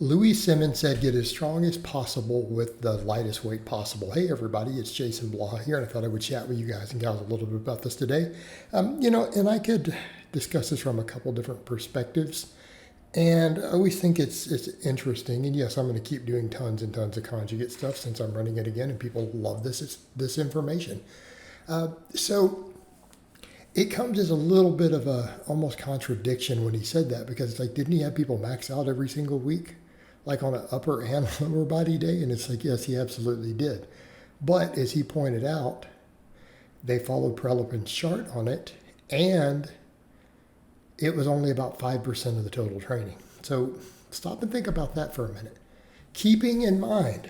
Louie Simmons said, get as strong as possible with the lightest weight possible. Hey, everybody, it's Jason Blaha here, and I thought I would chat with you guys and gals a little bit about this today. And I could discuss this from a couple different perspectives. And I always think it's interesting. And yes, I'm going to keep doing tons and tons of conjugate stuff since I'm running it again, and people love this information. So it comes as a little bit of a almost contradiction when he said that, because it's like, didn't he have people max out every single week, like on an upper and lower body day? And it's like, yes, he absolutely did. But as he pointed out, they followed Prelipin's chart on it, and it was only about 5% of the total training. So stop and think about that for a minute. Keeping in mind,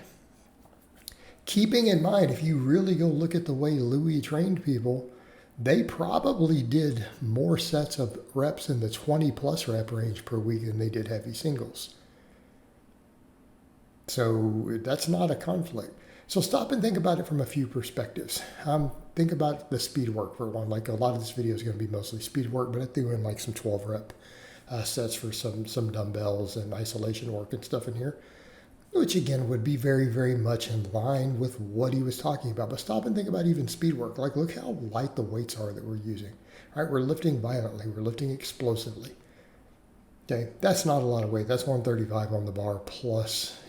if you really go look at the way Louie trained people, they probably did more sets of reps in the 20 plus rep range per week than they did heavy singles. So that's not a conflict. So stop and think about it from a few perspectives. Think about the speed work for one. Like, a lot of this video is going to be mostly speed work, but I threw in like some 12 rep sets for some dumbbells and isolation work and stuff in here, which again would be very, very much in line with what he was talking about. But stop and think about even speed work. Like, look how light the weights are that we're using. All right, we're lifting violently. We're lifting explosively. Okay, that's not a lot of weight. That's 135 on the bar plus,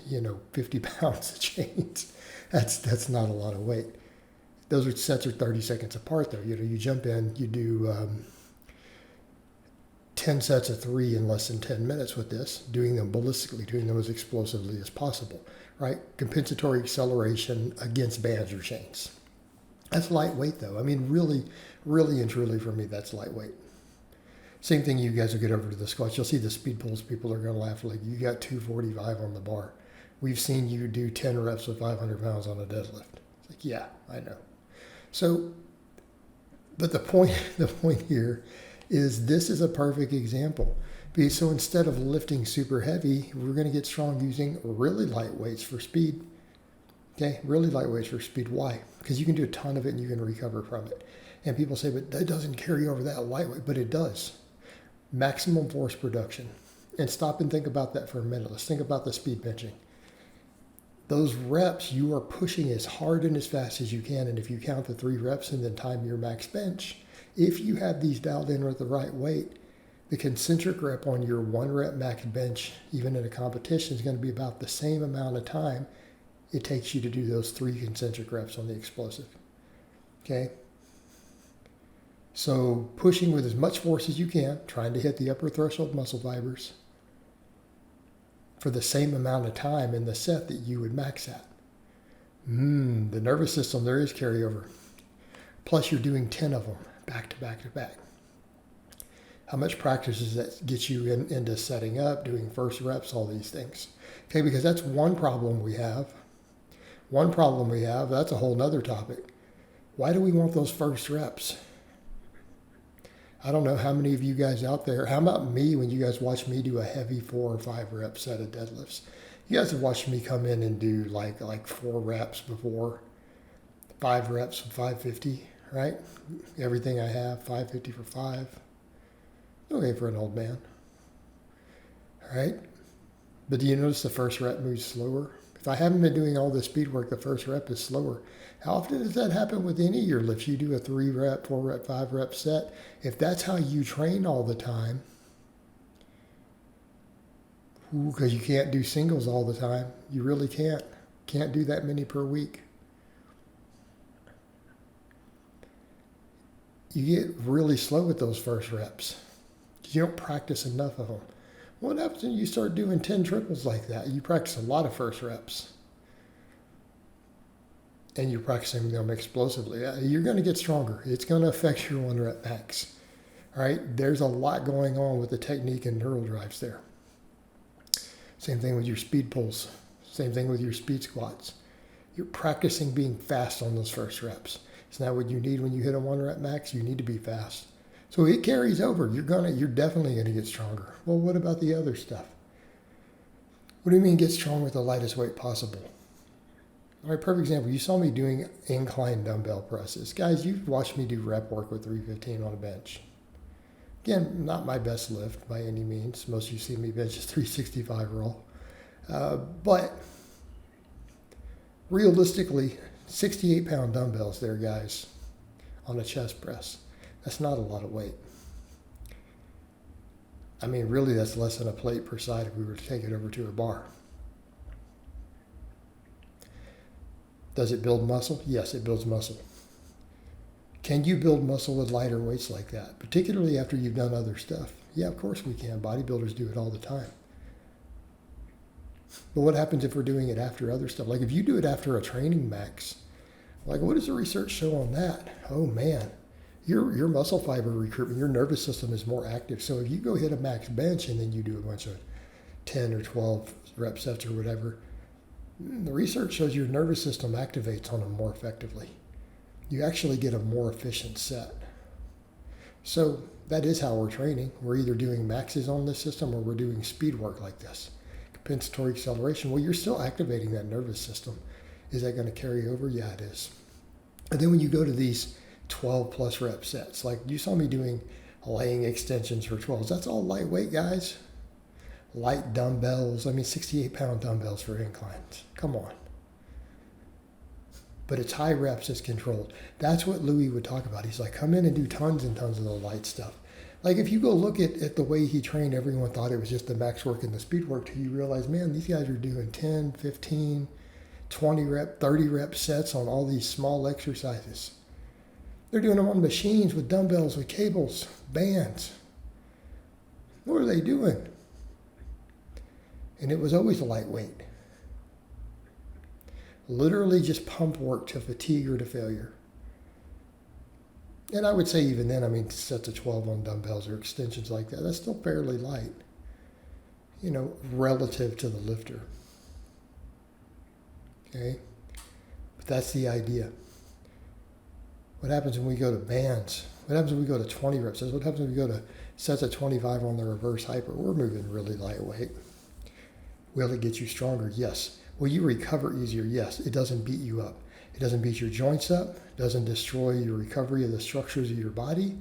50 pounds of chains. That's not a lot of weight. Those sets are 30 seconds apart, though. You jump in, you do 10 sets of 3 in less than 10 minutes with this, doing them ballistically, doing them as explosively as possible, right? Compensatory acceleration against bands or chains. That's lightweight, though. I mean, really, really and truly for me, that's lightweight. Same thing, you guys will get over to the squats. You'll see the speed pulls. People are going to laugh, like, you got 245 on the bar. We've seen you do 10 reps with 500 pounds on a deadlift. It's like, yeah, I know. So, but the point here is, this is a perfect example. So instead of lifting super heavy, we're going to get strong using really light weights for speed. Okay, really light weights for speed. Why? Because you can do a ton of it and you can recover from it. And people say, but that doesn't carry over that lightweight. But it does. Maximum force production. And stop and think about that for a minute. Let's think about the speed benching. Those reps, you are pushing as hard and as fast as you can. And if you count the 3 reps and then time your max bench, if you have these dialed in with the right weight, the concentric rep on your 1 rep max bench, even in a competition, is going to be about the same amount of time it takes you to do those 3 concentric reps on the explosive. Okay? So pushing with as much force as you can, trying to hit the upper threshold muscle fibers for the same amount of time in the set that you would max at. The nervous system, there is carryover. Plus you're doing 10 of them back to back to back. How much practice does that get you into setting up, doing first reps, all these things? Okay, because that's one problem we have. That's a whole nother topic. Why do we want those first reps? I don't know how many of you guys out there, how about me, when you guys watch me do a heavy 4 or 5 rep set of deadlifts? You guys have watched me come in and do like 4 reps before, 5 reps with 550, right? Everything I have, 550 for 5. Okay for an old man. All right? But do you notice the first rep moves slower? If I haven't been doing all the speed work, the first rep is slower. How often does that happen with any of your lifts? You do a 3 rep, 4 rep, 5 rep set. If that's how you train all the time, because you can't do singles all the time. You really can't. Can't do that many per week. You get really slow with those first reps. You don't practice enough of them. What happens when you start doing 10 triples like that? You practice a lot of first reps. And you're practicing them explosively. You're going to get stronger. It's going to affect your 1 rep max. All right? There's a lot going on with the technique and neural drives there. Same thing with your speed pulls. Same thing with your speed squats. You're practicing being fast on those first reps. Isn't that what you need when you hit a 1 rep max? You need to be fast. So it carries over. You're definitely going to get stronger. Well, what about the other stuff? What do you mean get strong with the lightest weight possible? All right, perfect example. You saw me doing incline dumbbell presses. Guys, you've watched me do rep work with 315 on a bench. Again, not my best lift by any means. Most of you see me bench is 365 roll. But realistically, 68-pound dumbbells there, guys, on a chest press. That's not a lot of weight. I mean, really, that's less than a plate per side if we were to take it over to a bar. Does it build muscle? Yes, it builds muscle. Can you build muscle with lighter weights like that, particularly after you've done other stuff? Yeah, of course we can. Bodybuilders do it all the time. But what happens if we're doing it after other stuff? Like if you do it after a training max, like what does the research show on that? Oh man, your muscle fiber recruitment, your nervous system is more active. So if you go hit a max bench and then you do a bunch of 10 or 12 rep sets or whatever, the research shows your nervous system activates on them more effectively. You actually get a more efficient set. So that is how we're training. We're either doing maxes on this system or we're doing speed work like this. Compensatory acceleration, well, you're still activating that nervous system. Is that going to carry over? Yeah, it is. And then when you go to these 12 plus rep sets, like you saw me doing laying extensions for 12s, that's all lightweight, guys. Light dumbbells, 68-pound dumbbells for inclines. Come on. But it's high reps, it's controlled. That's what Louie would talk about. He's like, come in and do tons and tons of the light stuff. Like if you go look at the way he trained, everyone thought it was just the max work and the speed work till you realize, man, these guys are doing 10, 15, 20 rep, 30 rep sets on all these small exercises. They're doing them on machines with dumbbells, with cables, bands. What are they doing? And it was always lightweight. Literally just pump work to fatigue or to failure. And I would say even then, sets of 12 on dumbbells or extensions like that, that's still fairly light, relative to the lifter. Okay? But that's the idea. What happens when we go to bands? What happens when we go to 20 reps? What happens when we go to sets of 25 on the reverse hyper? We're moving really lightweight. Will it get you stronger? Yes. Will you recover easier? Yes. It doesn't beat you up. It doesn't beat your joints up. It doesn't destroy your recovery of the structures of your body.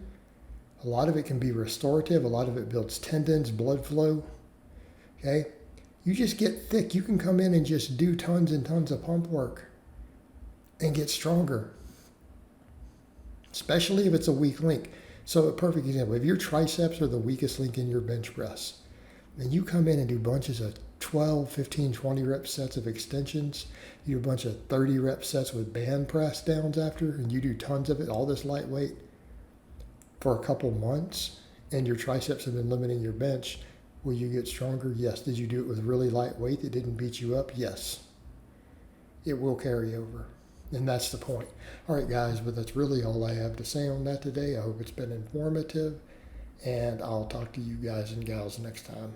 A lot of it can be restorative. A lot of it builds tendons, blood flow. Okay? You just get thick. You can come in and just do tons and tons of pump work and get stronger, especially if it's a weak link. So a perfect example, if your triceps are the weakest link in your bench press, then you come in and do bunches of 12, 15, 20 rep sets of extensions. You do a bunch of 30 rep sets with band press downs after, and you do tons of it, all this lightweight for a couple months, and your triceps have been limiting your bench. Will you get stronger? Yes. Did you do it with really lightweight that didn't beat you up? Yes. It will carry over. And that's the point. All right, guys, but that's really all I have to say on that today. I hope it's been informative, and I'll talk to you guys and gals next time.